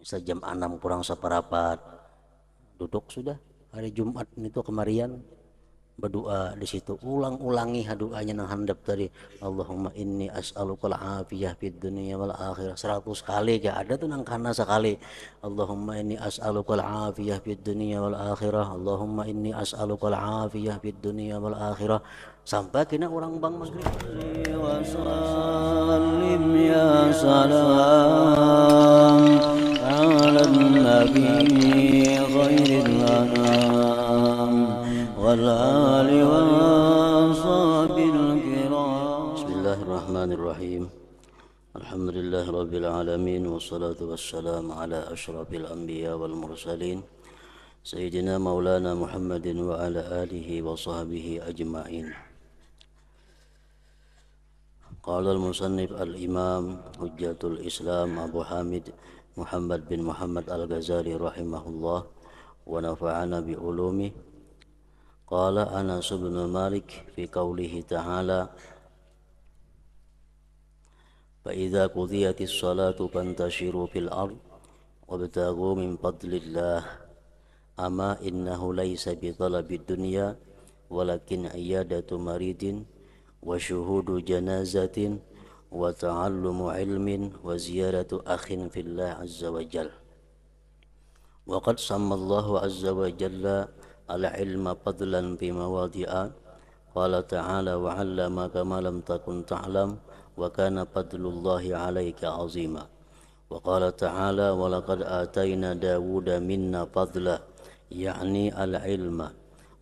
Jam 6 kurang seperapat duduk sudah hari Jumat itu kemarian berdoa di situ, ulang-ulangi doanya nang handap tadi, Allahumma inni as'alukal afiyah fid dunya wal akhirah 100 kali, gak ada tuh nang kana sekali, Allahumma inni as'alukal afiyah fid dunya wal akhirah, Allahumma inni as'alukal afiyah fid dunya wal akhirah, sampai kena orang bang maghrib wa sallim ya salam ala nabi khairil anam والآل وصحب الكرام. بسم الله الرحمن الرحيم. الحمد لله رب العالمين والصلاة والسلام على أشرف الأنبياء والمرسلين سيدنا مولانا محمد وعلى آله وصحبه أجمعين. قال المصنف الإمام حجة الإسلام أبو حامد محمد بن محمد الغزالي رحمه الله ونفعنا بعلومه. قال أنس بن مالك في قوله تعالى فإذا قضيت الصلاة فانتشروا في الأرض وابتغوا من فضل الله أما إنه ليس بطلب الدنيا ولكن عيادة مريض وشهود جنازة وتعلم علم وزيارة أخ في الله عز وجل. وقد سمى الله عز وجل العلم فضلا في مواضع، قال تعالى وعلمك ما لم تكن تعلم وكان فضل الله عليك عظيما. وقال تعالى ولقد آتينا داود منا فضلا يعني العلم،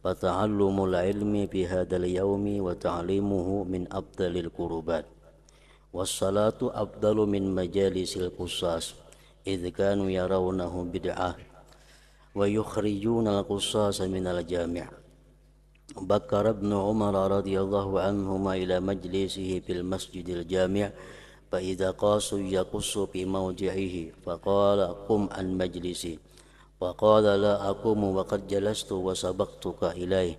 فتعلم العلم في هذا اليوم وتعليمه من أفضل القربات. والصلاة أفضل من مجالس القصاص إذ كانوا يرونه بدعة ويخرجون القصاص من الجامع. بكر ابن عمر رضي الله عنهما إلى مجلسه في المسجد الجامع فإذا قاصوا يقص في موضعه فقال قم عن مجلسي، فقال لا أقوم وقد جلست وسبقتك إليه،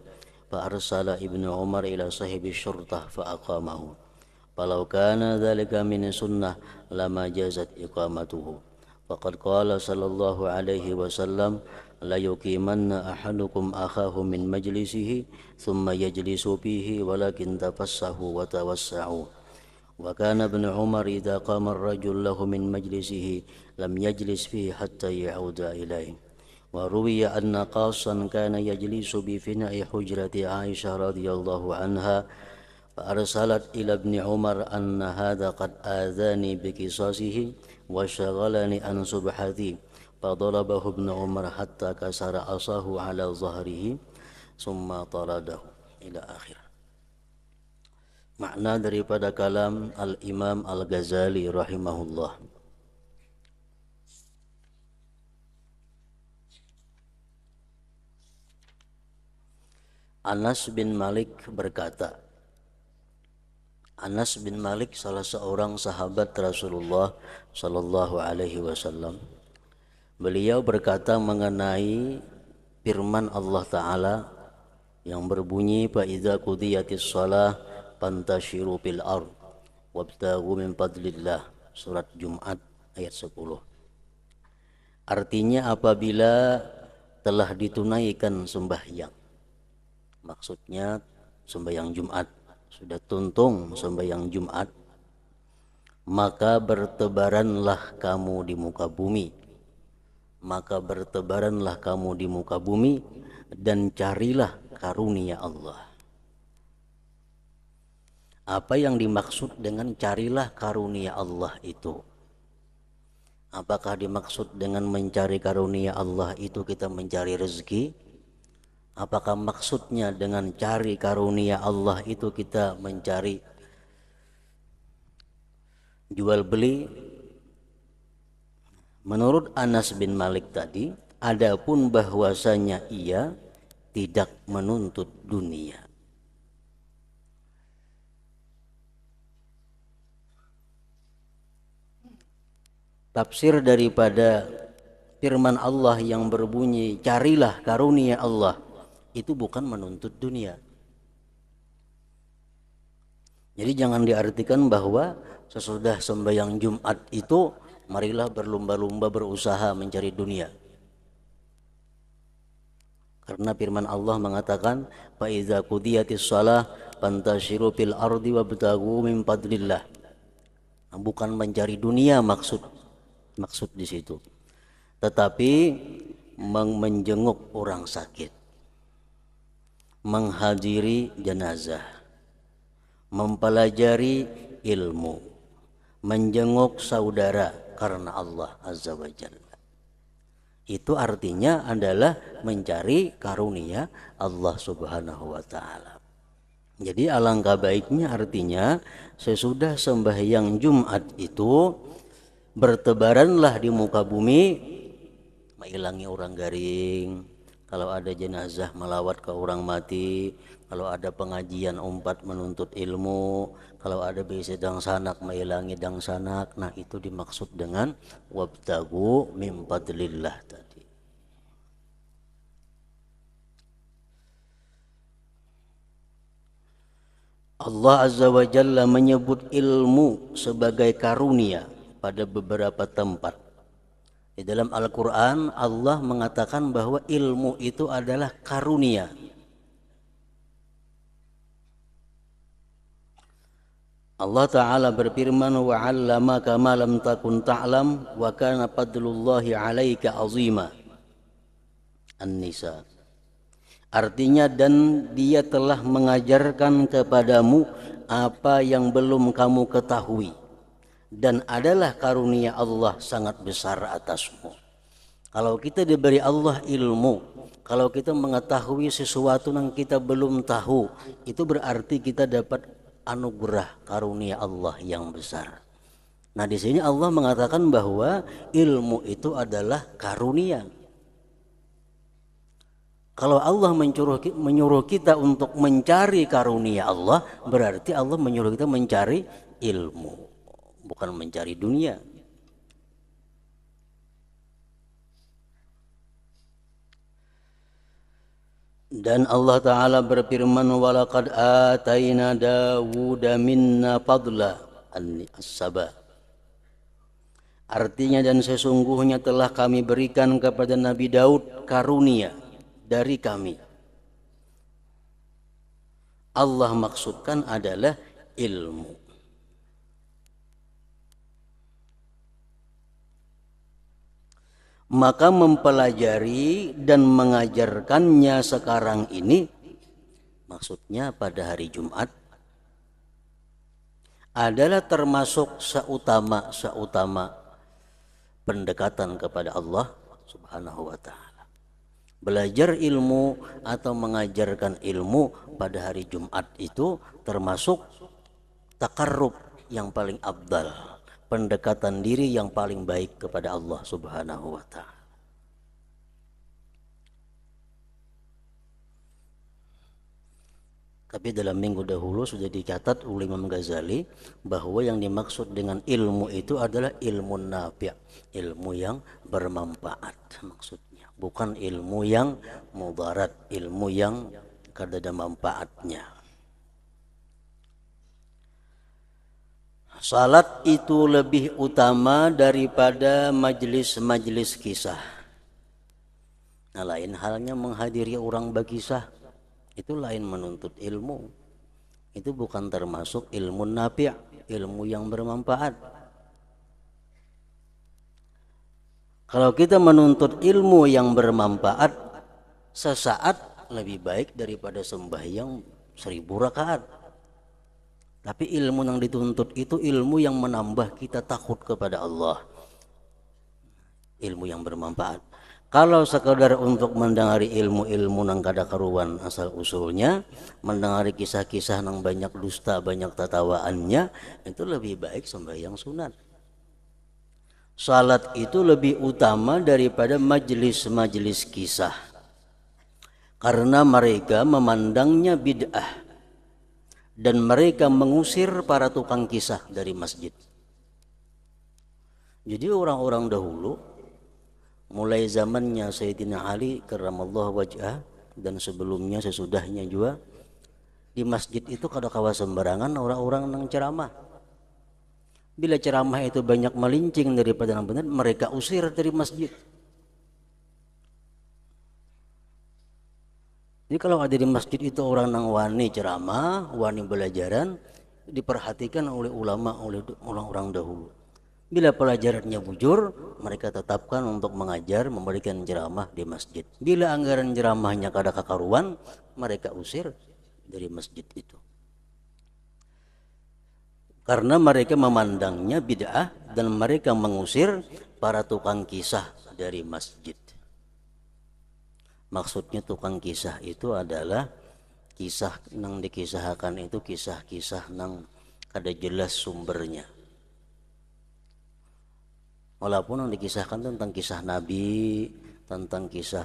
فأرسل ابن عمر إلى صاحب الشرطة فأقامه، فلو كان ذلك من سنة لما جازت إقامته. فقد قال صلى الله عليه وسلم لا يقيمن أحدكم أخاه من مجلسه ثم يجلس فيه ولكن تفسحوا وتوسعوا. وكان ابن عمر إذا قام الرجل له من مجلسه لم يجلس فيه حتى يعود إليه. وروي أن قاصا كان يجلس بفناء حجرة عائشة رضي الله عنها فأرسلت إلى ابن عمر أن هذا قد آذاني بقصاصه وشغلني عن سبحتي، فضربه ابن عمر حتى كسر عصاه على ظهره ثم طرده إلى آخر. Makna daripada kalam Al-Imam Al-Ghazali rahimahullah. Anas bin Malik berkata, Anas bin Malik salah seorang sahabat Rasulullah sallallahu alaihi wasallam. Beliau berkata mengenai firman Allah Ta'ala yang berbunyi fa idza qudiyatis shalah fantashiru fil ard wabtaghu min fadlillah, surat Jumat ayat 10. Artinya apabila telah ditunaikan sembahyang, maksudnya sembahyang Jumat, sudah tuntung sembahyang Jumat, maka bertebaranlah kamu di muka bumi, maka bertebaranlah kamu di muka bumi dan carilah karunia Allah. Apa yang dimaksud dengan carilah karunia Allah itu? Apakah dimaksud dengan mencari karunia Allah itu kita mencari rezeki? Apakah maksudnya dengan cari karunia Allah itu kita mencari jual beli? Menurut Anas bin Malik tadi, adapun bahwasanya ia tidak menuntut dunia. Tafsir daripada firman Allah yang berbunyi carilah karunia Allah itu bukan menuntut dunia. Jadi jangan diartikan bahwa sesudah sembahyang Jumat itu marilah berlomba-lomba berusaha mencari dunia. Karena firman Allah mengatakan, fa iza qudiyatis shalah fantashiru fil ardi wabtaghu min fadlillah. Bukan mencari dunia maksud di situ, tetapi menjenguk orang sakit, menghadiri jenazah, mempelajari ilmu, menjenguk saudara karena Allah Azza wa Jalla. Itu artinya adalah mencari karunia Allah Subhanahu wa Ta'ala. Jadi alangkah baiknya artinya sesudah sembahyang Jumat itu bertebaranlah di muka bumi, mengilangi orang garing, kalau ada jenazah melawat ke orang mati, kalau ada pengajian umpat menuntut ilmu, kalau ada bisi dang sanak mengilangi dang sanak. Nah itu dimaksud dengan wabtagu min fadlillah tadi. Allah Azza wa Jalla menyebut ilmu sebagai karunia pada beberapa tempat. Di dalam Al-Quran Allah mengatakan bahwa ilmu itu adalah karunia. Allah Ta'ala berfirman, wa 'allamaka ma lam takun ta'lam wa kana fadlullahi 'alaika 'azima. An-Nisa. Artinya, dan dia telah mengajarkan kepadamu apa yang belum kamu ketahui, dan adalah karunia Allah sangat besar atasmu. Kalau kita diberi Allah ilmu, kalau kita mengetahui sesuatu yang kita belum tahu, itu berarti kita dapat anugerah karunia Allah yang besar. Nah di sini Allah mengatakan bahwa ilmu itu adalah karunia. Kalau Allah menyuruh kita untuk mencari karunia Allah, berarti Allah menyuruh kita mencari ilmu, bukan mencari dunia. Dan Allah Ta'ala berfirman, walaqad atayna Dawuda minna fadla as-saba. Artinya, dan sesungguhnya telah kami berikan kepada Nabi Daud karunia dari kami. Allah maksudkan adalah ilmu. Maka mempelajari dan mengajarkannya sekarang ini, maksudnya pada hari Jumat, adalah termasuk seutama pendekatan kepada Allah Subhanahu wa Ta'ala. Belajar ilmu atau mengajarkan ilmu pada hari Jumat itu termasuk takarrub yang paling afdal, pendekatan diri yang paling baik kepada Allah Subhanahu wa Ta'ala. Tapi dalam minggu dahulu sudah dicatat oleh Imam Ghazali bahwa yang dimaksud dengan ilmu itu adalah ilmu nafi', ilmu yang bermanfaat maksudnya, bukan ilmu yang mudarat, ilmu yang kada ada manfaatnya. Salat itu lebih utama daripada majlis-majlis kisah. Nah, lain halnya menghadiri orang berkisah, itu lain menuntut ilmu. Itu bukan termasuk ilmu nafi', ilmu yang bermanfaat. Kalau kita menuntut ilmu yang bermanfaat, sesaat lebih baik daripada sembahyang 1000 rakaat. Tapi ilmu yang dituntut itu ilmu yang menambah kita takut kepada Allah, ilmu yang bermanfaat. Kalau sekadar untuk mendengari ilmu-ilmu nang kada karuan asal usulnya, mendengari kisah-kisah nang banyak dusta, banyak tatawaannya, itu lebih baik sembahyang sunat. Salat itu lebih utama daripada majlis-majlis kisah, karena mereka memandangnya bid'ah dan mereka mengusir para tukang kisah dari masjid. Jadi orang-orang dahulu, mulai zamannya Sayyidina Ali karramallahu wajhah dan sebelumnya sesudahnya juga, di masjid itu kada kawa sembarangan orang-orang nang ceramah. Bila ceramah itu banyak melincing daripada yang benar, mereka usir dari masjid. Jadi kalau ada di masjid itu orang yang wani ceramah, wani belajaran, diperhatikan oleh ulama, oleh orang-orang dahulu. Bila pelajarannya bujur, mereka tetapkan untuk mengajar, memberikan ceramah di masjid. Bila anggaran ceramahnya kada kakaruan, mereka usir dari masjid itu. Karena mereka memandangnya bid'ah dan mereka mengusir para tukang kisah dari masjid. Maksudnya tukang kisah itu adalah kisah yang dikisahkan itu kisah-kisah yang kada jelas sumbernya. Walaupun yang dikisahkan tentang kisah Nabi, tentang kisah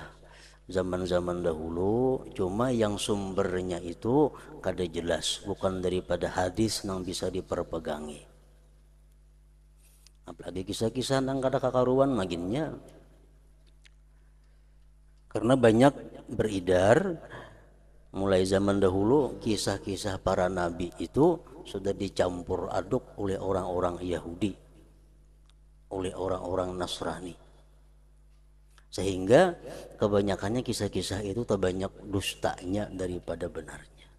zaman-zaman dahulu, cuma yang sumbernya itu kada jelas, bukan daripada hadis yang bisa diperpegangi. Apalagi kisah-kisah yang kada kakaruan maginnya. Karena banyak beredar mulai zaman dahulu kisah-kisah para nabi itu sudah dicampur aduk oleh orang-orang Yahudi, oleh orang-orang Nasrani, sehingga kebanyakannya kisah-kisah itu terbanyak dustanya daripada benarnya.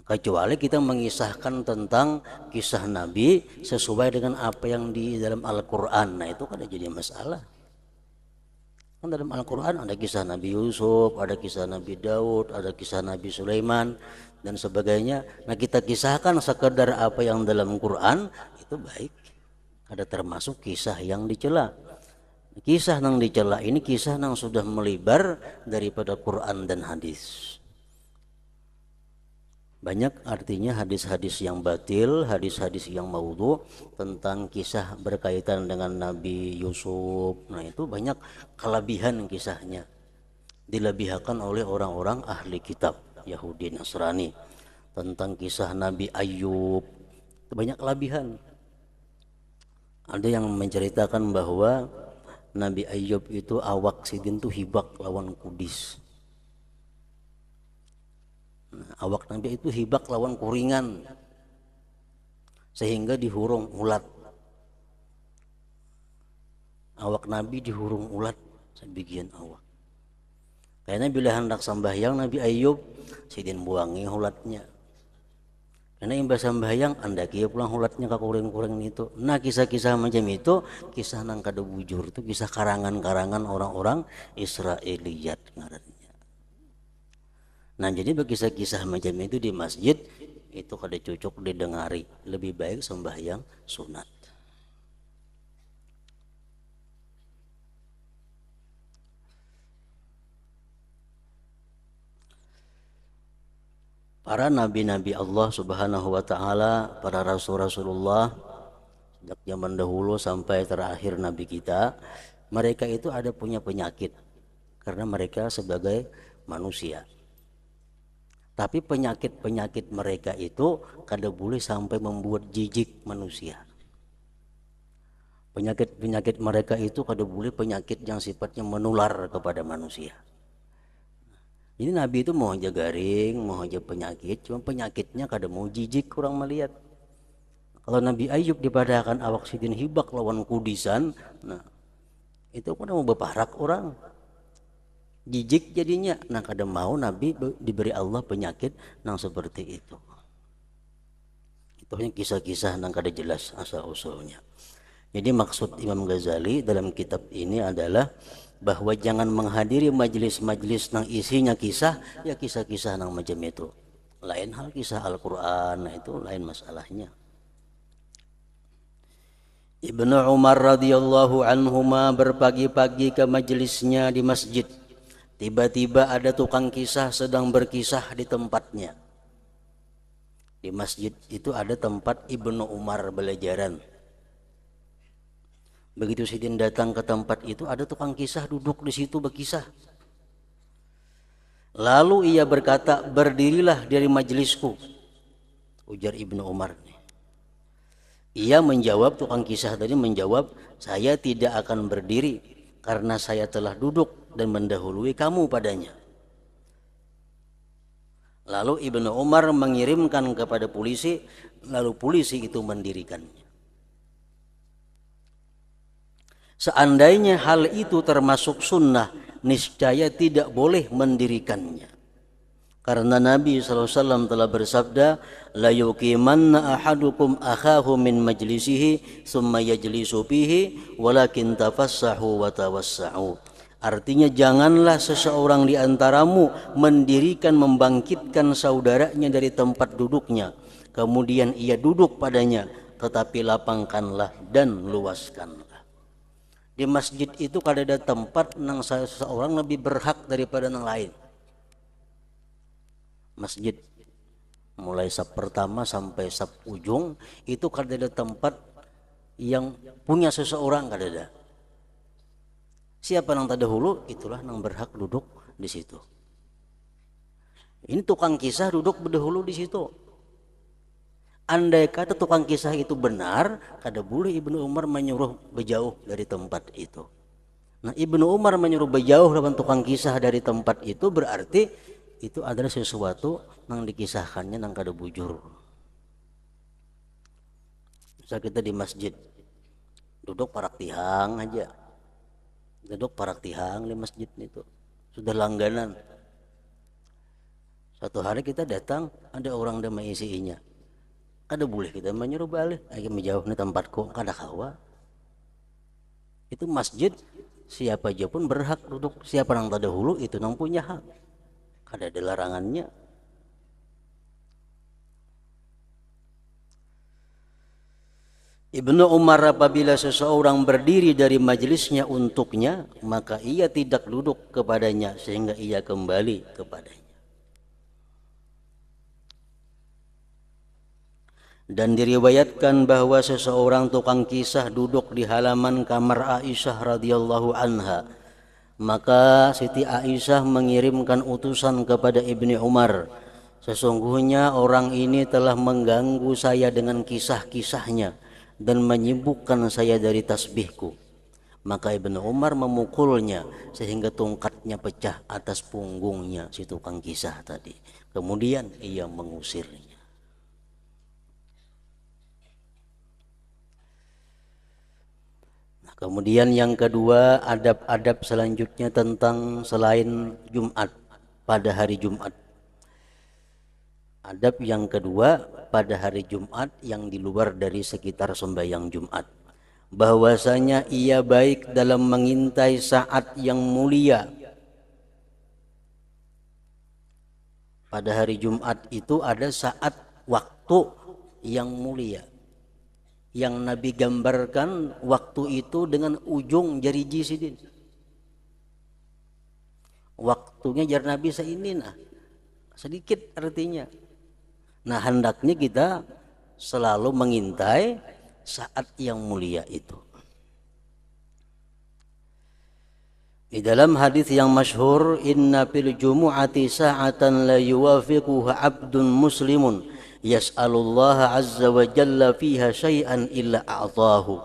Kecuali kita mengisahkan tentang kisah Nabi sesuai dengan apa yang di dalam Al-Quran, nah itu kan jadi masalah. Dalam Al-Quran ada kisah Nabi Yusuf, ada kisah Nabi Daud, ada kisah Nabi Sulaiman dan sebagainya. Nah kita kisahkan sekedar apa yang dalam Quran itu baik. Ada termasuk kisah yang dicela. Kisah yang dicela ini kisah yang sudah melebar daripada Quran dan hadis. Banyak artinya hadis-hadis yang batil, hadis-hadis yang maudhu tentang kisah berkaitan dengan Nabi Yusuf. Nah itu banyak kelebihan kisahnya, dilebihkan oleh orang-orang ahli kitab Yahudi Nasrani. Tentang kisah Nabi Ayub banyak kelebihan. Ada yang menceritakan bahwa Nabi Ayub itu awak sidin itu hibak lawan kudis. Awak Nabi itu hibak lawan kuringan sehingga dihurung ulat. Awak Nabi dihurung ulat sebagian awak. Karena bila hendak sambahyang Nabi Ayub sidin buangi ulatnya. Karena imbas sambahyang andaki pulang ulatnya ke kuring-kuring itu. Nah kisah-kisah macam itu kisah nang kada bujur itu kisah karangan-karangan orang-orang Israiliyat ngarannya. Nah jadi kisah-kisah macam itu di masjid itu kada cocok didengari, lebih baik sembahyang sunat. Para nabi-nabi Allah Subhanahu wa taala, para rasul-rasulullah sejak zaman dahulu sampai terakhir nabi kita, mereka itu ada punya penyakit karena mereka sebagai manusia. Tapi penyakit-penyakit mereka itu kada boleh sampai membuat jijik manusia. Penyakit-penyakit mereka itu kada boleh penyakit yang sifatnya menular kepada manusia. Jadi Nabi itu mau aja garing, mau aja penyakit, cuma penyakitnya kada mau jijik kurang melihat. Kalau Nabi Ayub dipadahkan awak sidin hibak lawan kudisan, nah itu kan mau beparak orang. Jijik jadinya, nah kada mau Nabi diberi Allah penyakit nang seperti itu. Itu hanya kisah-kisah nang kada jelas asal usulnya. Jadi maksud Imam Ghazali dalam kitab ini adalah bahwa jangan menghadiri majelis-majelis nang isinya kisah, ya kisah-kisah nang macam itu. Lain hal kisah Al-Quran, nah itu lain masalahnya. Ibnu Umar radhiyallahu anhuma berpagi-pagi ke majelisnya di masjid. Tiba-tiba ada tukang kisah sedang berkisah di tempatnya. Di masjid itu ada tempat Ibnu Umar belajaran. Begitu sidin datang ke tempat itu ada tukang kisah duduk di situ berkisah. Lalu ia berkata, berdirilah dari majelisku, ujar Ibnu Umar. Ia menjawab, tukang kisah tadi menjawab, saya tidak akan berdiri karena saya telah duduk dan mendahului kamu padanya. Lalu Ibnu Umar mengirimkan kepada polisi, lalu polisi itu mendirikannya. Seandainya hal itu termasuk sunnah, niscaya tidak boleh mendirikannya. Karena Nabi SAW telah bersabda, la yuqimanna ahadukum akhahu min majlisihi summa yajlisu fihi walakin tafassahu wa tawassa'u. Artinya janganlah seseorang di antaramu mendirikan, membangkitkan saudaranya dari tempat duduknya, kemudian ia duduk padanya, tetapi lapangkanlah dan luaskanlah. Di masjid itu kalau ada tempat nang seseorang lebih berhak daripada yang lain. Masjid mulai saf pertama sampai saf ujung itu kalau ada tempat yang punya seseorang kalau ada. Siapa yang terdahulu itulah yang berhak duduk di situ. Ini tukang kisah duduk berdahulu di situ. Andai kata tukang kisah itu benar, kada boleh Ibnu Umar menyuruh berjauh dari tempat itu. Nah, Ibnu Umar menyuruh berjauh dengan tukang kisah dari tempat itu berarti itu adalah sesuatu yang dikisahkannya yang kada bujur. Misal kita di masjid duduk parak tihang aja, duduk parak tihang di masjid itu sudah langganan. Satu hari kita datang ada orang yang mengisinya, kada boleh kita menyuruh balik ayo menjauh nih tempatku, kada kawa. Itu masjid siapa aja pun berhak duduk, siapa yang terdahulu itu yang punya hak. Ada larangannya. Ibnu Umar apabila seseorang berdiri dari majelisnya untuknya, maka ia tidak duduk kepadanya sehingga ia kembali kepadanya. Dan diriwayatkan bahwa seseorang tukang kisah duduk di halaman kamar Aisyah radhiyallahu anha. Maka Siti Aisyah mengirimkan utusan kepada Ibnu Umar, sesungguhnya orang ini telah mengganggu saya dengan kisah-kisahnya dan menyibukkan saya dari tasbihku. Maka Ibnu Umar memukulnya sehingga tongkatnya pecah atas punggungnya si tukang kisah tadi. Kemudian ia mengusirnya. Kemudian yang kedua, adab-adab selanjutnya tentang selain Jumat, pada hari Jumat. Adab yang kedua pada hari Jumat yang di luar dari sekitar sembahyang Jumat, bahwasanya ia baik dalam mengintai saat yang mulia. Pada hari Jumat itu ada saat waktu yang mulia, yang Nabi gambarkan waktu itu dengan ujung jari jisidin. Waktunya jar Nabi seini nah, sedikit artinya. Nah, hendaknya kita selalu mengintai saat yang mulia itu. Di dalam hadis yang masyhur, inna fil jumu'ati sa'atan la yuwafiquha 'abdun muslimun yas'alullaha azza wa jalla fiha syai'an illa a'tahu.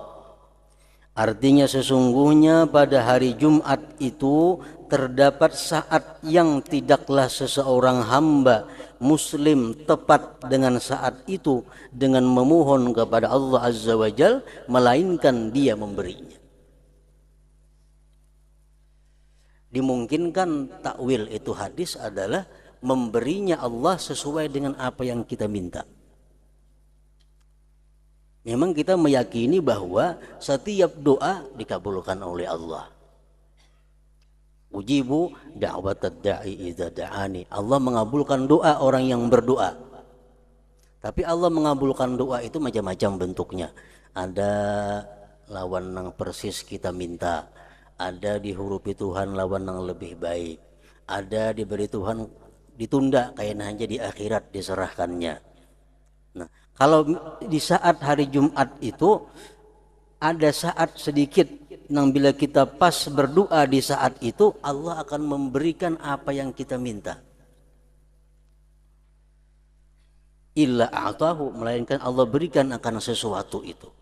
Artinya sesungguhnya pada hari Jumat itu terdapat saat yang tidaklah seseorang hamba muslim tepat dengan saat itu dengan memohon kepada Allah azza wa jalla, melainkan dia memberinya. Dimungkinkan takwil itu hadis adalah memberinya Allah sesuai dengan apa yang kita minta. Memang kita meyakini bahwa setiap doa dikabulkan oleh Allah. Ujibu da'watad da'i idza da'ani. Allah mengabulkan doa orang yang berdoa. Tapi Allah mengabulkan doa itu macam-macam bentuknya. Ada lawan yang persis kita minta, ada dihurupi Tuhan lawan yang lebih baik, ada diberi Tuhan ditunda kayaknya hanya di akhirat diserahkannya. Nah, kalau di saat hari Jumat itu ada saat sedikit yang bila kita pas berdoa di saat itu Allah akan memberikan apa yang kita minta. Illa a'tahu, melainkan Allah berikan akan sesuatu itu.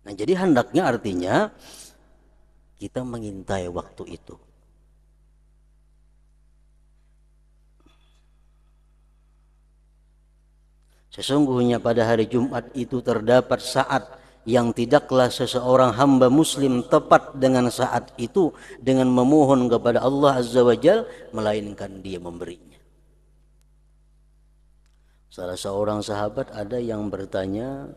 Nah, jadi hendaknya artinya kita mengintai waktu itu. Sesungguhnya pada hari Jumat itu terdapat saat yang tidaklah seseorang hamba muslim tepat dengan saat itu dengan memohon kepada Allah Azza wa Jal, melainkan dia memberinya. Salah seorang sahabat ada yang bertanya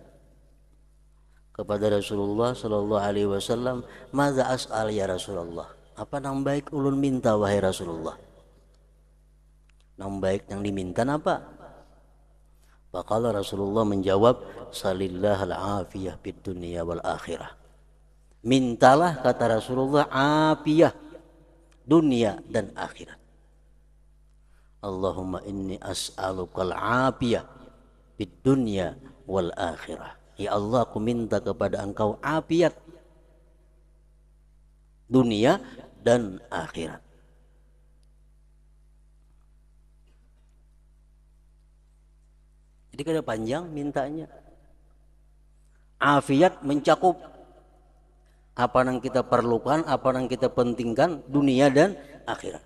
kepada Rasulullah Sallallahu Alaihi Wasallam, "Madza as'al ya Rasulullah?" Apa yang baik ulun minta wahai Rasulullah? Yang baik yang diminta apa? Faqala Rasulullah menjawab, "Salillah al-afiyah fid dunya wal akhirah." Mintalah kata Rasulullah afiyah dunia dan akhirat. Allahumma inni as'alukal afiyah fid dunya wal akhirah. Ya Allah, aku minta kepada Engkau afiat dunia dan akhirat. Jadi kada panjang mintanya. Afiat mencakup apa yang kita perlukan, apa yang kita pentingkan, dunia dan akhirat.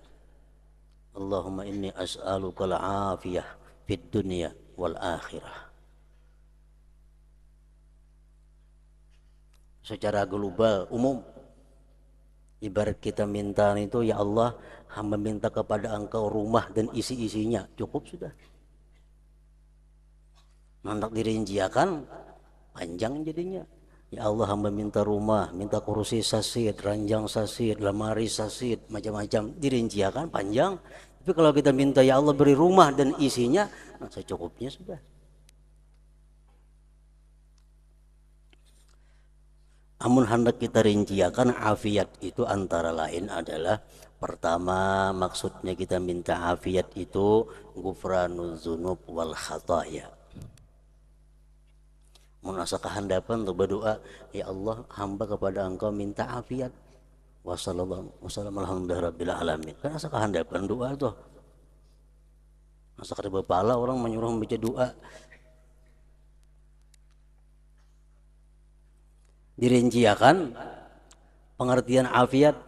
Allahumma inni as'alukal afiyah fid dunya wal akhirah. Secara global, umum, ibarat kita minta itu, ya Allah, hamba minta kepada Engkau rumah dan isi-isinya, cukup sudah. Hendak dirinciakan panjang jadinya. Ya Allah, hamba minta rumah, minta kursi sasid, ranjang sasid, lemari sasid, macam-macam, dirinciakan panjang. Tapi kalau kita minta ya Allah beri rumah dan isinya, nah secukupnya sudah. Amun hendak kita rinciakan afiat itu antara lain adalah, pertama maksudnya kita minta afiat itu ghufranuz dzunub wal khataya. Menasa kehandapan untuk berdoa, ya Allah, hamba kepada Engkau minta afiat. Wassalamualaikum alhamdulillah alamin. Kan asa kehandapan doa tuh. Masa kada bepala orang menyuruh membaca doa. Dirinciakan pengertian afiat.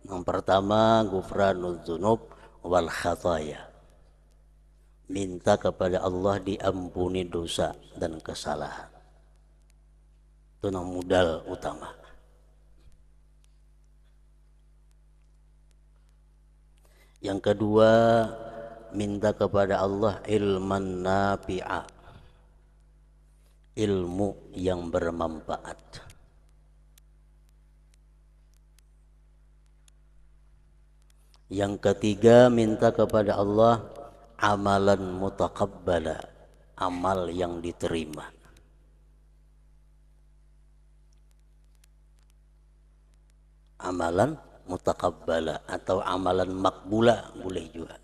Yang pertama, ghufranuz dzunub wal khataya. Minta kepada Allah diampuni dosa dan kesalahan. Itu modal utama. Yang kedua, minta kepada Allah ilman nafi'a, ilmu yang bermanfaat. Yang ketiga, minta kepada Allah amalan mutaqabbala, amal yang diterima. Amalan mutaqabbala atau amalan makbula boleh juga.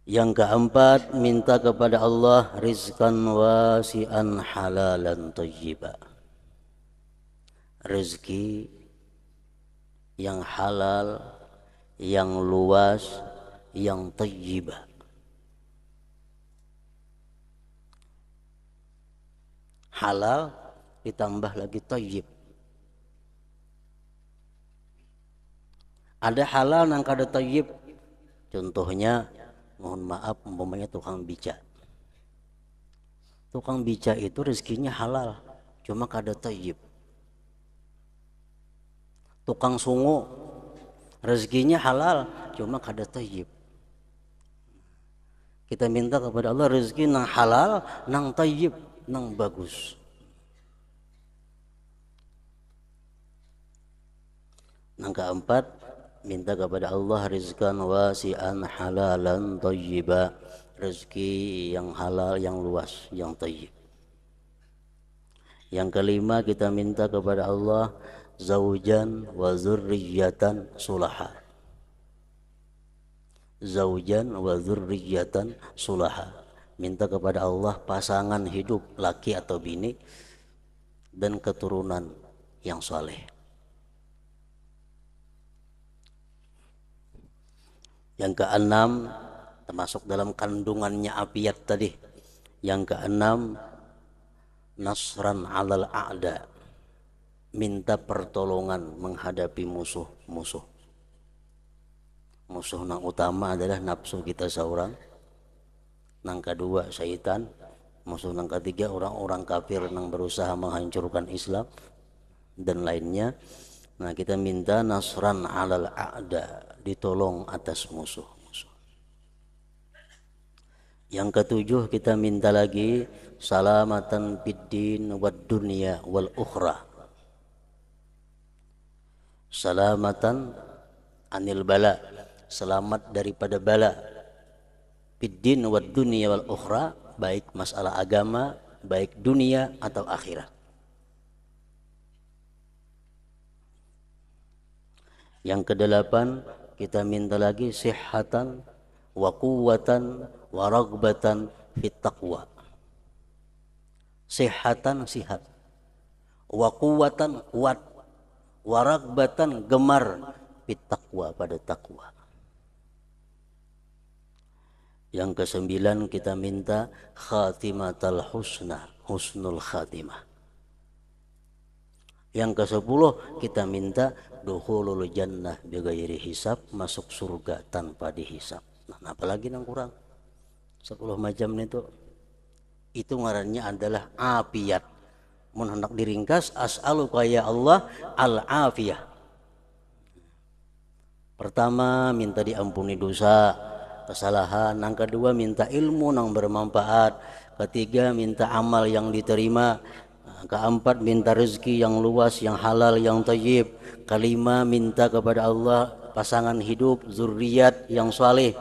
Yang keempat, minta kepada Allah rizqan wasi'an halalan thayyiba, rezeki yang halal, yang luas, yang thayyibah. Halal ditambah lagi thayyib. Ada halal yang kada thayyib. Contohnya, mohon maaf, umpamanya tukang beca. Tukang beca itu rezekinya halal, cuma kada thayyib. Tukang sungu rezekinya halal, cuma kada thayyib. Kita minta kepada Allah rezeki nang halal, nang thayyib, nang bagus. Yang keempat, minta kepada Allah rizqan wasi'an halalan thayyiba, rezeki yang halal, yang luas, yang thayyib. Yang kelima, kita minta kepada Allah zaujan wa dzurriyyatan sulaha. Zaujan wa dzurriyyatan sulaha. Minta kepada Allah pasangan hidup laki atau bini dan keturunan yang saleh. Yang keenam, termasuk dalam kandungannya afiat tadi. Yang keenam, nasran alal a'da, minta pertolongan menghadapi musuh. Musuh yang utama adalah nafsu kita seorang. nang kedua syaitan, musuh nang ketiga orang-orang kafir yang berusaha menghancurkan Islam dan lainnya. Nah, kita minta nasran alal a'da, ditolong atas musuh-musuh. Yang ketujuh kita minta lagi salamatan biddin wad dunya wal ukhra. Salamatan anil bala, selamat daripada bala, biddin wad dunya wal ukhra, baik masalah agama, baik dunia atau akhirat. Yang kedelapan kita minta lagi sihhatan wa quwwatan wa ragbatan fit taqwa. Sihhatan sihat, wa quwwatan kuat, wa ragbatan gemar fit taqwa pada takwa. Yang kesembilan kita minta khatimatal husna, husnul khatimah. Yang kesepuluh kita minta dukhulul jannah bighairi hisab, masuk surga tanpa dihisab. Nah, apalagi yang kurang 10 macam itu ngarannya adalah afiyat. Mun hendak diringkas, as'aluka ya Allah al-afiyah. Pertama minta diampuni dosa, kesalahan. Yang kedua minta ilmu yang bermanfaat. Ketiga minta amal yang diterima. Keempat minta rezeki yang luas, yang halal, yang thayyib. Kelima minta kepada Allah pasangan hidup, zuriat yang saleh.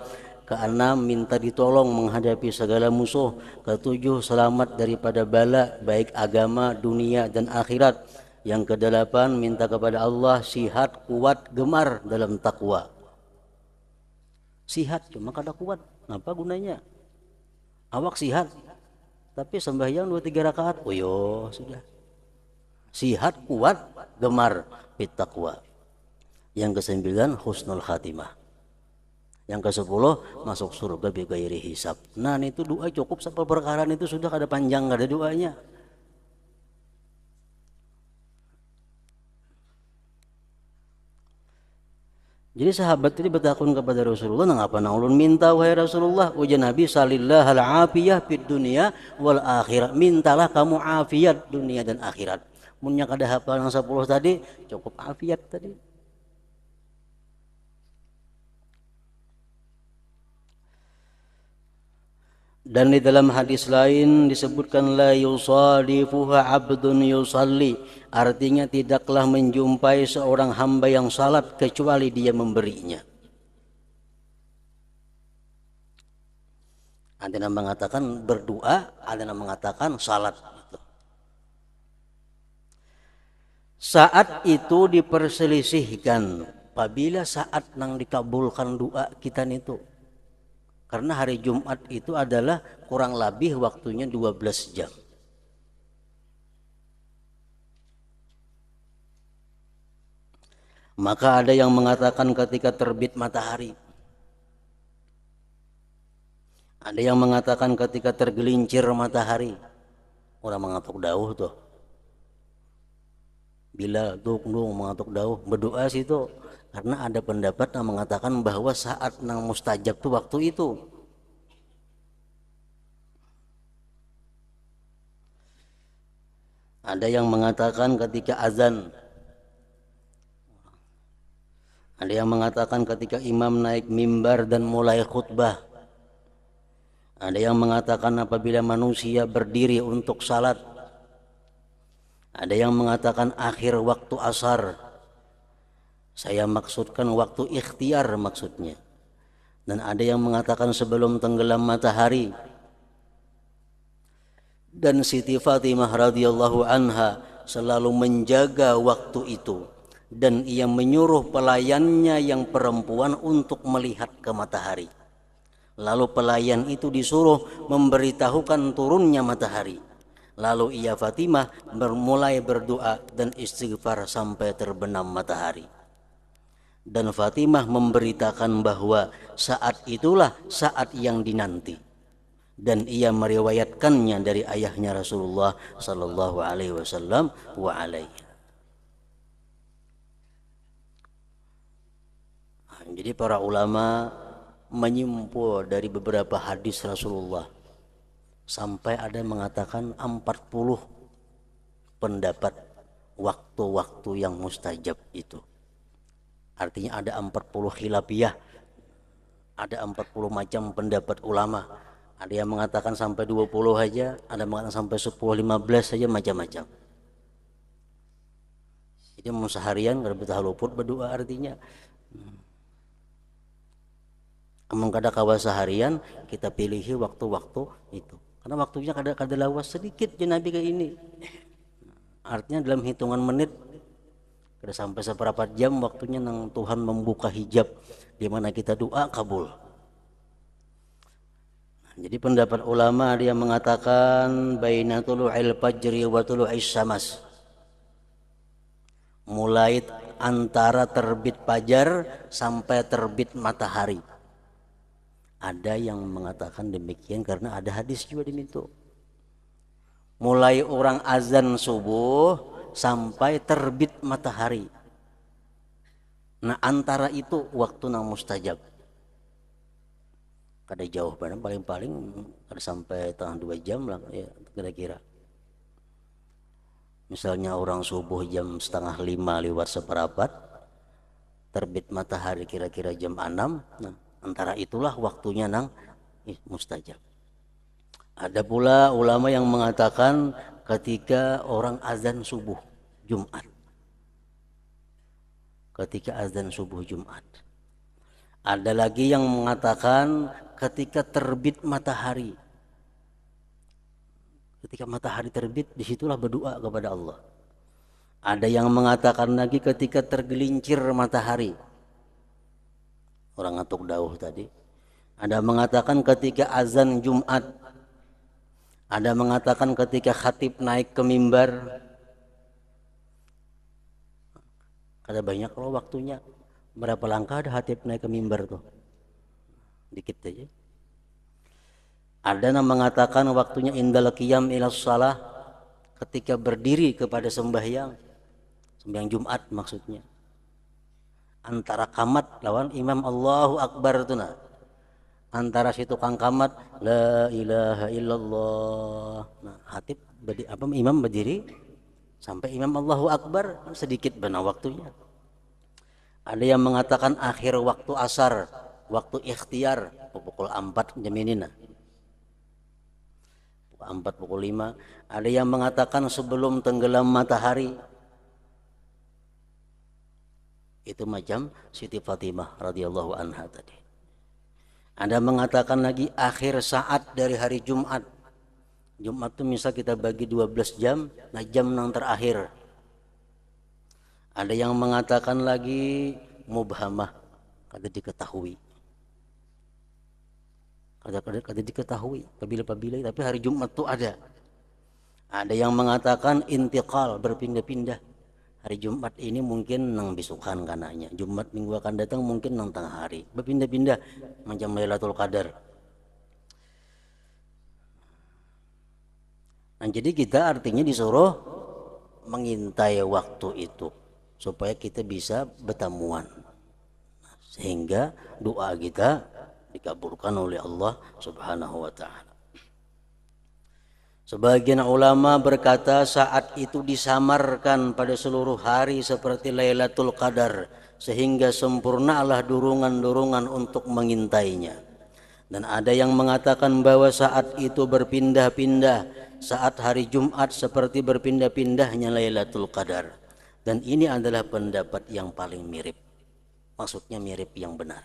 Keenam minta ditolong menghadapi segala musuh. Ketujuh selamat daripada bala, baik agama, dunia dan akhirat. Yang kedelapan minta kepada Allah sihat, kuat, gemar dalam takwa. Sihat cuma kada kuat, apa gunanya? Awak sihat tapi sembahyang 2-3 rakaat, oh yo sudah. Sihat, kuat, gemar fit taqwa. Yang kesembilan husnul khatimah. Yang ke-10 masuk surga bighairi hisab. Nah, itu doa cukup sampai perkara itu sudah kada panjang, kada doanya. Jadi sahabat ini bertakun kepada Rasulullah, ngapa nang ulun minta wahai Rasulullah, ujian Nabi sallallahu al-afiyah fid dunya wal akhirah. Mintalah kamu afiat dunia dan akhirat. Munnya kada hafal yang 10 tadi, cukup afiat tadi. Dan di dalam hadis lain disebutkan la yusadifuha abdun yusalli, artinya tidaklah menjumpai seorang hamba yang salat kecuali dia memberinya. Ada yang mengatakan berdoa, ada yang mengatakan salat. Saat itu diperselisihkan apabila saat nang dikabulkan doa kita itu. Karena hari Jumat itu adalah kurang lebih waktunya 12 jam. Maka ada yang mengatakan ketika terbit matahari. Ada yang mengatakan ketika tergelincir matahari. Orang mengatuk dauh tuh. Bila duk-duk mengatuk dauh, berdoa situ. Karena ada pendapat yang mengatakan bahwa saat nang mustajab tuh waktu itu. Ada yang mengatakan ketika azan. Ada yang mengatakan ketika imam naik mimbar dan mulai khutbah. Ada yang mengatakan apabila manusia berdiri untuk salat. Ada yang mengatakan akhir waktu asar. Saya maksudkan waktu ikhtiar maksudnya. Dan ada yang mengatakan sebelum tenggelam matahari. Dan Siti Fatimah radhiyallahu anha selalu menjaga waktu itu. Dan ia menyuruh pelayannya yang perempuan untuk melihat ke matahari. Lalu pelayan itu disuruh memberitahukan turunnya matahari. Lalu ia Fatimah mulai berdoa dan istighfar sampai terbenam matahari. Dan Fatimah memberitakan bahwa saat itulah saat yang dinanti. Dan ia meriwayatkannya dari ayahnya Rasulullah sallallahu alaihi wasallam wa alaihi. Jadi para ulama menyimpul dari beberapa hadis Rasulullah Sampai ada yang mengatakan 40 pendapat waktu-waktu yang mustajab itu. Artinya ada 40 khilafiyah, ada 40 macam pendapat ulama. Ada yang mengatakan sampai 20 aja, ada yang mengatakan sampai 10, 15 saja, macam-macam. Jadi mau seharian kalau betah luput berdoa artinya. Amun kada kawa seharian kita pilihi waktu-waktu itu. Karena waktunya kada lawas sedikit je Nabi kayak ini. Artinya dalam hitungan menit kada sampai seberapa jam waktunya nang Tuhan membuka hijab di mana kita doa kabul. Jadi pendapat ulama dia mengatakan baina tulu'il fajri wa tulu'is syams. Mulai antara terbit fajar sampai terbit matahari. Ada yang mengatakan demikian karena ada hadis juga demikian. Mulai orang azan subuh sampai terbit matahari. Nah antara itu waktu nang mustajab. Kada jauh banget, paling-paling kada sampai tengah 2 jam lah ya kira-kira. Misalnya orang subuh jam 4:30 terbit matahari kira-kira jam 6. Nah antara itulah waktunya nang mustajab. Ada pula ulama yang mengatakan ketika orang azan subuh Jumat. Ketika azan subuh Jumat. Ada lagi yang mengatakan ketika terbit matahari. Ketika matahari terbit, disitulah berdoa kepada Allah. Ada yang mengatakan lagi ketika tergelincir matahari. Orang ngantuk dauh tadi. Ada mengatakan ketika azan Jumat. Ada mengatakan ketika khatib naik ke mimbar. Ada banyak loh waktunya. Berapa langkah ada khatib naik ke mimbar tuh? Dikit aja. Ada yang mengatakan waktunya indal qiyam ila shalah, ketika berdiri kepada sembahyang Jumat maksudnya. Antara qamat lawan imam Allahu Akbar tuh nah. Antara situ kang qamat la ilaha illallah. Nah, khatib imam berdiri sampai imam Allahu Akbar sedikit benar waktunya. Ada yang mengatakan akhir waktu asar, waktu ikhtiar pukul 4 jaminina. Pukul 4, pukul 5. Ada yang mengatakan sebelum tenggelam matahari. Itu macam Siti Fatimah radhiyallahu anha tadi. Ada mengatakan lagi akhir saat dari hari Jumat. Jumat itu misal kita bagi 12 jam, nah jam yang terakhir. Ada yang mengatakan lagi mubhamah, kada diketahui. Kada diketahui apabila tapi hari Jumat itu ada. Ada yang mengatakan intiqal, berpindah-pindah. Hari Jumat ini mungkin nang besokan kananya. Jumat minggu akan datang mungkin nang tengah hari. Berpindah-pindah macam Lailatul Qadar. Nah, jadi kita artinya disuruh mengintai waktu itu supaya kita bisa bertemuan. Sehingga doa kita dikabulkan oleh Allah Subhanahu wa taala. Sebagian ulama berkata saat itu disamarkan pada seluruh hari seperti Lailatul Qadar sehingga sempurnalah dorongan-dorongan untuk mengintainya. Dan ada yang mengatakan bahwa saat itu berpindah-pindah, saat hari Jumat seperti berpindah-pindahnya Lailatul Qadar. Dan ini adalah pendapat yang paling mirip. Maksudnya mirip yang benar.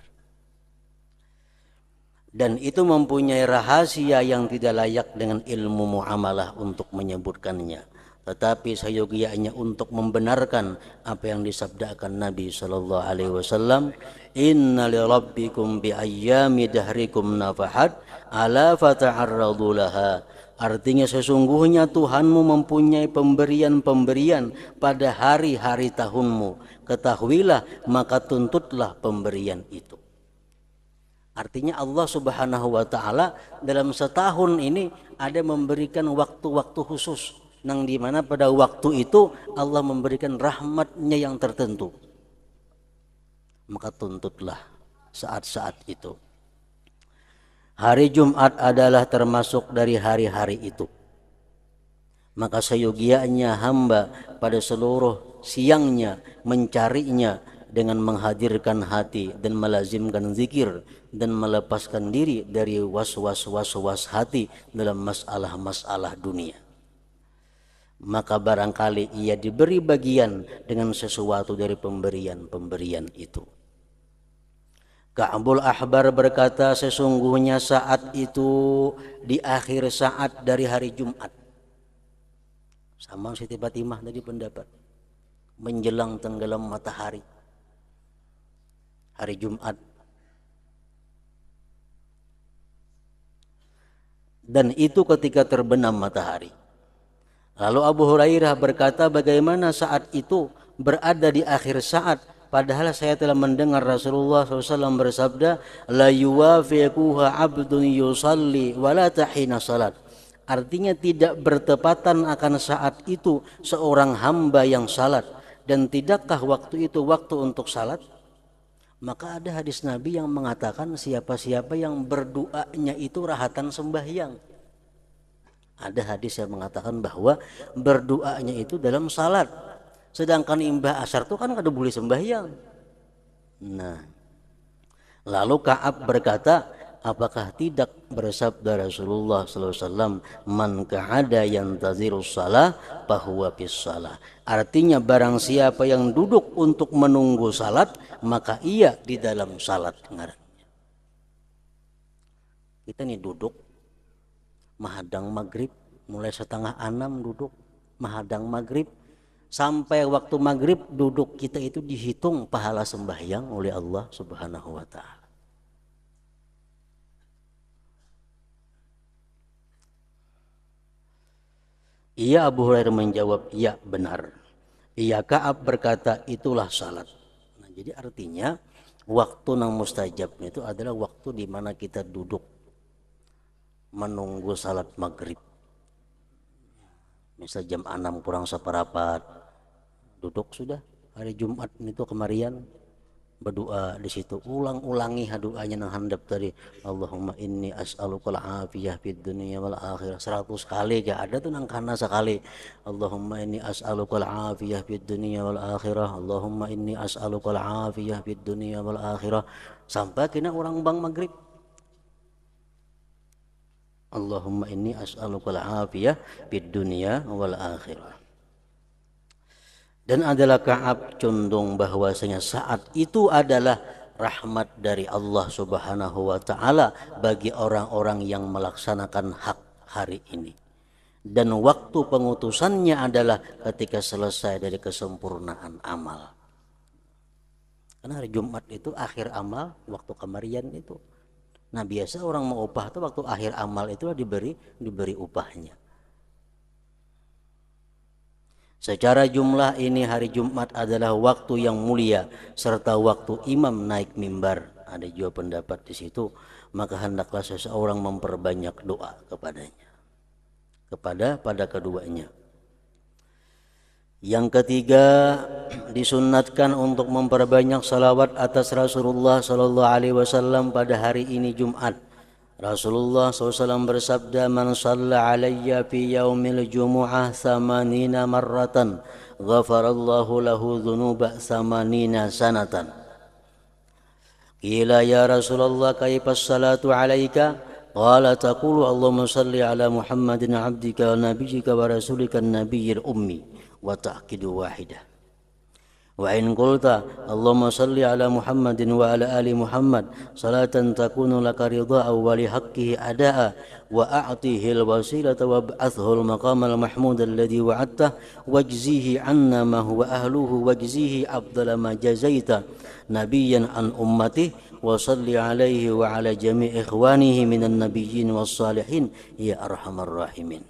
Dan itu mempunyai rahasia yang tidak layak dengan ilmu muamalah untuk menyebutkannya. Tetapi seyogianya untuk membenarkan apa yang disabdakan Nabi sallallahu alaihi wasallam, "Inna li rabbikum bi ayyami dahrikum nafahat ala fata'arradu laha." Artinya sesungguhnya Tuhanmu mempunyai pemberian-pemberian pada hari-hari tahunmu. Ketahuilah maka tuntutlah pemberian itu. Artinya Allah Subhanahu wa taala dalam setahun ini ada memberikan waktu-waktu khusus nang di mana pada waktu itu Allah memberikan rahmatnya yang tertentu. Maka tuntutlah saat-saat itu. Hari Jumat adalah termasuk dari hari-hari itu. Maka seyogianya hamba pada seluruh siangnya mencarinya dengan menghadirkan hati dan melazimkan zikir dan melepaskan diri dari was-was hati dalam masalah-masalah dunia. Maka barangkali ia diberi bagian dengan sesuatu dari pemberian-pemberian itu. Ka'bul Ahbar berkata, sesungguhnya saat itu di akhir saat dari hari Jumat. Sama Siti Fatimah tadi pendapat. Menjelang tenggelam matahari. Hari Jumat. Dan itu ketika terbenam matahari. Lalu Abu Hurairah berkata, bagaimana saat itu berada di akhir saat, padahal saya telah mendengar Rasulullah SAW bersabda, la yuwafiquha abdun yusalli wala tahina salat. Artinya tidak bertepatan akan saat itu seorang hamba yang salat, dan tidakkah waktu itu waktu untuk salat? Maka ada hadis Nabi yang mengatakan siapa-siapa yang berdoanya itu rahatan sembahyang. Ada hadis yang mengatakan bahwa berdoanya itu dalam salat. Sedangkan imbah asar itu kan kada boleh sembahyang. Nah, lalu Ka'ab berkata, apakah tidak bersabda Rasulullah SAW, man ka'ada yantazirus salah fahuwa fis salah. Artinya barang siapa yang duduk untuk menunggu salat, maka ia di dalam salat. Kita nih duduk mahadang maghrib, mulai 5:30 duduk mahadang maghrib, sampai waktu maghrib duduk kita itu dihitung pahala sembahyang oleh Allah Subhanahu wa ta'ala. Ia Abu Hurairah menjawab, ya benar. Ia Ka'ab berkata, itulah salat. Nah, jadi artinya waktu nang mustajab itu adalah waktu di mana kita duduk menunggu salat maghrib. Misal jam 6 kurang seperapat duduk sudah hari Jumat itu kemarian berdoa di situ, ulang-ulangi doanya nang handap tadi, Allahumma inni as'alukal afiyah fid dunya wal akhirah 100 kali gak ada tuh nang kana sekali, Allahumma inni as'alukal afiyah fid dunya wal akhirah, Allahumma inni as'alukal afiyah fid dunya wal akhirah, sampai kena orang bang maghrib, Allahumma inni as'alukal afiyah fid dunya wal akhirah. Dan adalah Ka'ab condong bahwasanya saat itu adalah rahmat dari Allah Subhanahu wa ta'ala bagi orang-orang yang melaksanakan hak hari ini. Dan waktu pengutusannya adalah ketika selesai dari kesempurnaan amal. Karena hari Jumat itu akhir amal, waktu kemarian itu. Nah biasa orang mau upah itu waktu akhir amal itulah diberi upahnya. Secara jumlah ini hari Jumat adalah waktu yang mulia serta waktu imam naik mimbar. Ada juga pendapat di situ. Maka hendaklah seseorang memperbanyak doa kepadanya. Pada keduanya. Yang ketiga, disunnatkan untuk memperbanyak salawat atas Rasulullah SAW pada hari ini Jumat. Rasulullah SAW bersabda, man shalla alayya fi yaumil jumu'ah thamanina marratan ghafarallahu lahu dhunuba thamanina sanatan. Qila ya Rasulullah kaifas salatu alayka? Qala taqulu Allahumma salli ala Muhammadin abdika wa nabiyyika wa rasulika nabiyyil ummi wa ta'kidu wahidah. Wa in qulta Allahumma salli ala Muhammadin wa ala ali Muhammad salatan takunu laka ridha'a wa li haqqihi ada'a wa a'tihi al-wasilata wa ba'athu al-maqama al-mahmud alladhi wa'adta wajzihi 'anna ma huwa ahluhu wajzihi afdala ma jazaita nabiyyan an ummati wa salli alaihi wa ala jami' ikhwanihi minan nabiyyin was salihin ya arhamar rahimin.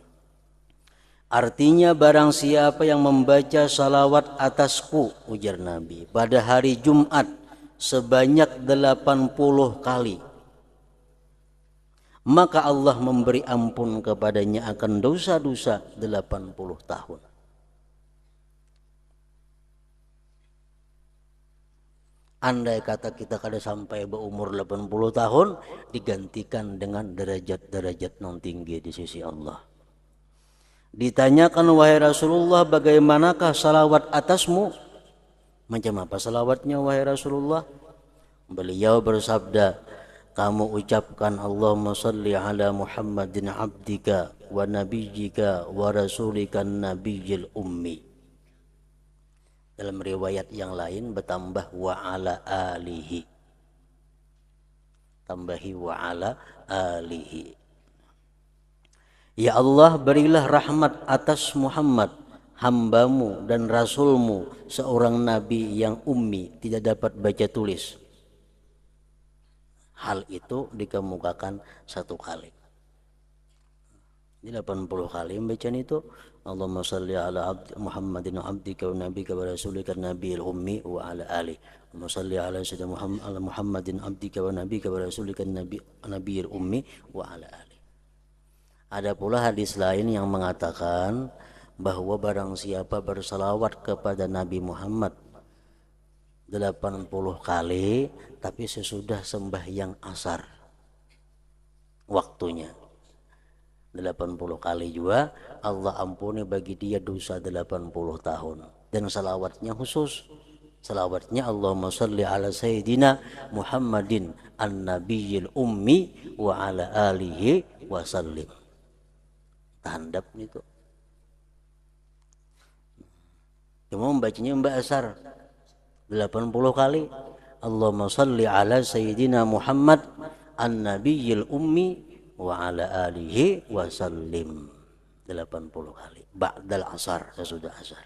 Artinya barang siapa yang membaca salawat atasku, ujar Nabi, pada hari Jumat sebanyak 80 kali, maka Allah memberi ampun kepadanya akan dosa-dosa 80 tahun. Andai kata kita kada sampai berumur 80 tahun, digantikan dengan derajat-derajat non tinggi di sisi Allah. Ditanyakan, wahai Rasulullah, bagaimanakah salawat atasmu? Macam apa salawatnya wahai Rasulullah? Beliau bersabda, kamu ucapkan Allahumma salli ala Muhammadin abdika wa nabiyyika wa rasulika nabiyil ummi. Dalam riwayat yang lain bertambah wa ala alihi. Tambahi wa ala alihi. Ya Allah, berilah rahmat atas Muhammad, hambamu dan rasulmu, seorang nabi yang ummi, tidak dapat baca tulis. Hal itu dikemukakan 1 kali. Di 80 kali membacaan itu, Allahumma salli ala Muhammadin abdika wa nabika wa rasulika nabiyil ummi wa ala ali. Allahumma salli ala sayyidina Muhammadin abdika wa nabika wa rasulika nabiyil ummi wa ala ali. Ada pula hadis lain yang mengatakan bahwa barang siapa bersalawat kepada Nabi Muhammad 80 kali, tapi sesudah sembahyang asar waktunya 80 kali juga, Allah ampuni bagi dia dosa 80 tahun. Dan salawatnya khusus, salawatnya Allahumma salli ala sayyidina Muhammadin an-nabiyil ummi wa ala alihi wa sallim. Tahandap itu. Cuma membacanya mbak asar 80 kali. Allahumma salli ala sayyidina Muhammad an-nabiyil ummi wa ala alihi wa sallim 80 kali ba'dal asar, sesudah asar.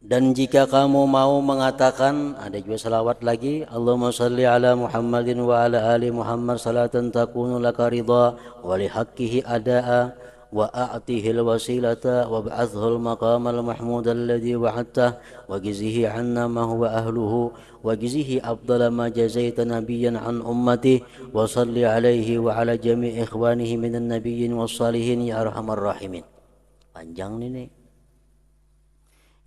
Dan jika kamu mau mengatakan, ada juga salawat lagi, Allahumma salli ala Muhammadin wa ala ali Muhammad salatan takunu laka ridha wa li haqqihi ada'a wa a'tihil wasilata wa ba'athul maqamal mahmud alladhi wa'adtah wa gizihi anna ma huwa ahluhu wa gizihi afdala ma jazaita nabiyyan an ummati wa salli alaihi wa ala jami' ikhwanihi minan nabiyyin was salihin ya arhamar rahimin. Panjang ini.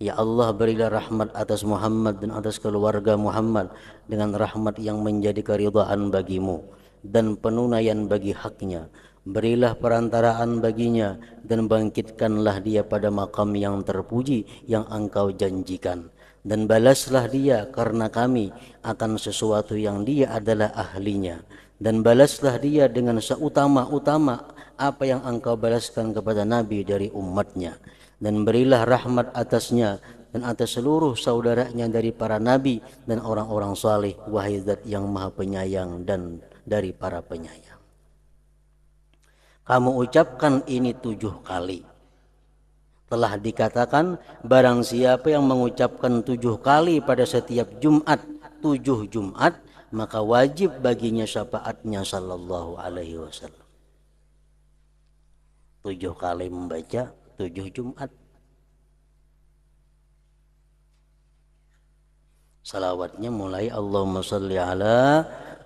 Ya Allah, berilah rahmat atas Muhammad dan atas keluarga Muhammad dengan rahmat yang menjadi keridhaan bagimu dan penunaian bagi haknya. Berilah perantaraan baginya dan bangkitkanlah dia pada makam yang terpuji yang engkau janjikan. Dan balaslah dia karena kami akan sesuatu yang dia adalah ahlinya. Dan balaslah dia dengan seutama-utama apa yang engkau balaskan kepada Nabi dari umatnya. Dan berilah rahmat atasnya dan atas seluruh saudaranya dari para nabi dan orang-orang saleh, wahai Zat yang maha penyayang dan dari para penyayang. Kamu ucapkan ini 7 kali. Telah dikatakan, barang siapa yang mengucapkan 7 kali pada setiap Jumat, 7 Jumat, maka wajib baginya syafaatnya sallallahu alaihi wasallam. 7 kali membaca 7 Jumat. Salawatnya mulai Allahumma salli ala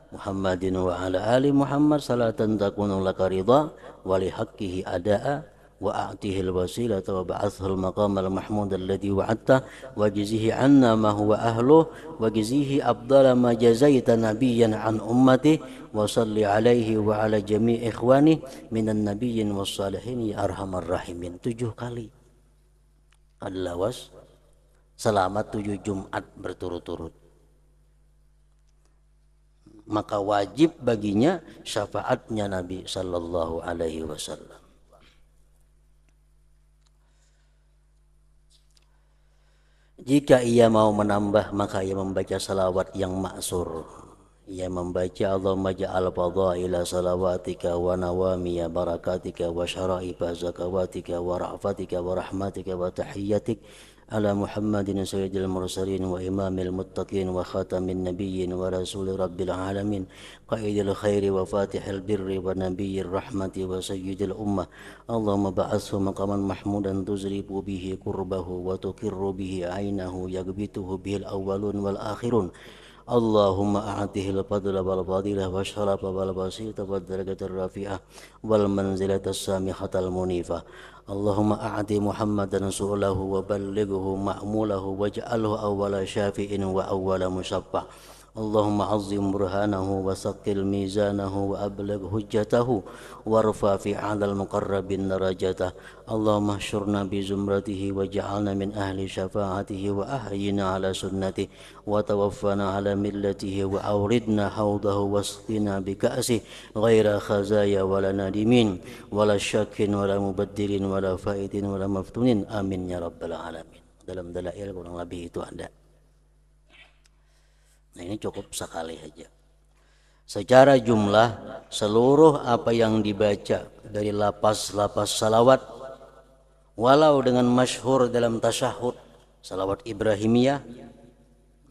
Muhammadin wa ala ali Muhammad salatan takunu laka ridha wa li haqqihi ada'a wa a'tihil wasilata wa ba'athul maqamal mahmud alladhi wa'adta wa jizihi anna ma huwa ahluh wa jizihi afdala ma jazaita nabiyyan an ummati wa salli alaihi wa ala jami' ikhwani minan nabiyyin was salihin ya arhamar rahimin. 7 kali adalah selama 7 Jumat berturut-turut. Maka wajib baginya syafaatnya Nabi sallallahu alaihi wasallam. Jika ia mau menambah, maka ia membaca salawat yang ma'sur. Ia membaca Allahumma ja'al fadhaila salawatika wa nawamiya barakatika wa syara'ifa zakawatika wa ra'fatika wa rahmatika wa tahiyyatik ala Muhammadin sayyidil mursalin wa imamil muttaqin wa khatamin nabiyyin wa rasul rabbil alamin qaidil khairi wa fatihil birri wa nabiyyir rahmati wa sayyidil ummah. Allahumma ba'athu maqaman mahmudan tuzribu bihi qurbahu wa tuqirru bihi ainahu yagbituhu bihil awwalun wal akhirun. اللهم أعطه الفضل والفضيلة والشرف والبسيط والدرجة الرفيعة والمنزلة السامحة المنيفة. اللهم أعط محمدا سؤله وبلغه مأموله واجعله أول شافع وأول مشفع. اللهم عظم برهانه وثقل ميزانه وأبلغ حجته وارفع في أعلى المقربين درجته. اللهم احشرنا بزمرته واجعلنا من أهل شفاعته وأحينا على سنته وتوفنا على ملته وأوردنا حوضه واسقنا بكأسه غير خزايا ولا نادمين ولا شك ولا مبدل ولا فائت ولا مفتون. Amin ya rabbal alamin. Dalam dalail kurang lebih itu ada. Nah, ini cukup sekali saja. Secara jumlah seluruh apa yang dibaca dari lapas-lapas salawat, walau dengan masyhur dalam tasyahud salawat Ibrahimiyah,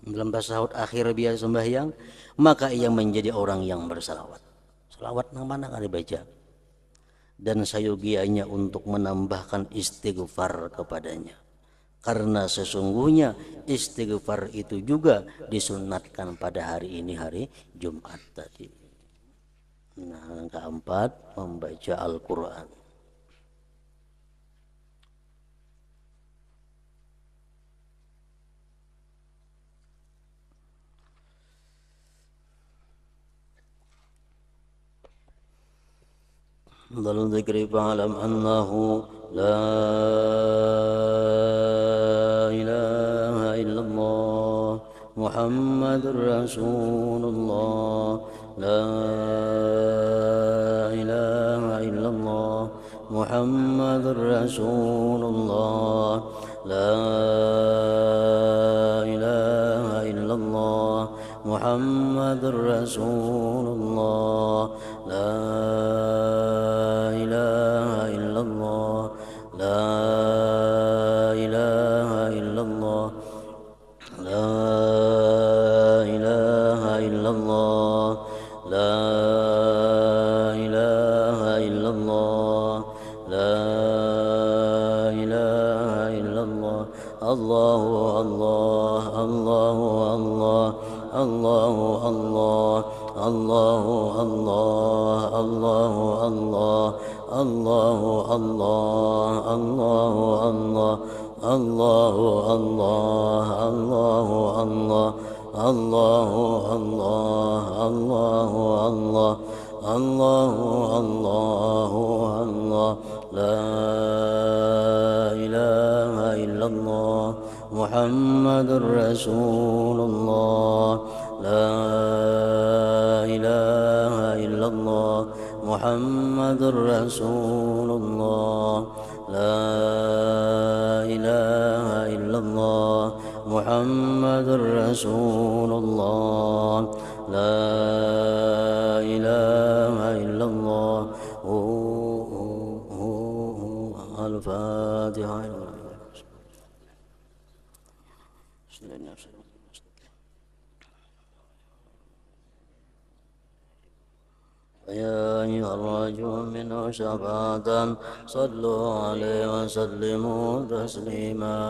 dalam tasyahud akhir biasa sembahyang, maka ia menjadi orang yang bersalawat. Salawat nang mana kan dibaca. Dan sayogianya untuk menambahkan istighfar kepadanya. Karena sesungguhnya istighfar itu juga disunatkan pada hari ini, hari Jumat tadi. Nah, yang keempat, membaca Al-Quran. Dalam zikri fa'alam annahu la ilaha illallah Muhammadur Rasulullah la ilaha illallah Muhammadur Rasulullah la ilaha illallah Muhammadur Rasulullah la ilaha illallah la ilaha illallah la ilaha illallah la ilaha illallah la ilaha illallah Allahu Allah Allahu Allah Allahu Allah Allahu Allah Allahu Allah Allahu Allah Allahu Allah Allahu Allah Allahu Allah Allahu Allah Allahu Allah Allahu Allahu Allah la ilaha illallah Muhammadur Rasulullah la ilaha illallah Muhammadur Rasulullah la ilaha illallah Muhammadur Rasulullah la ilaha illallah Al-Fatiha. يا أيها الرجل منه شفاعة صلوا عليه وسلموا تسليما.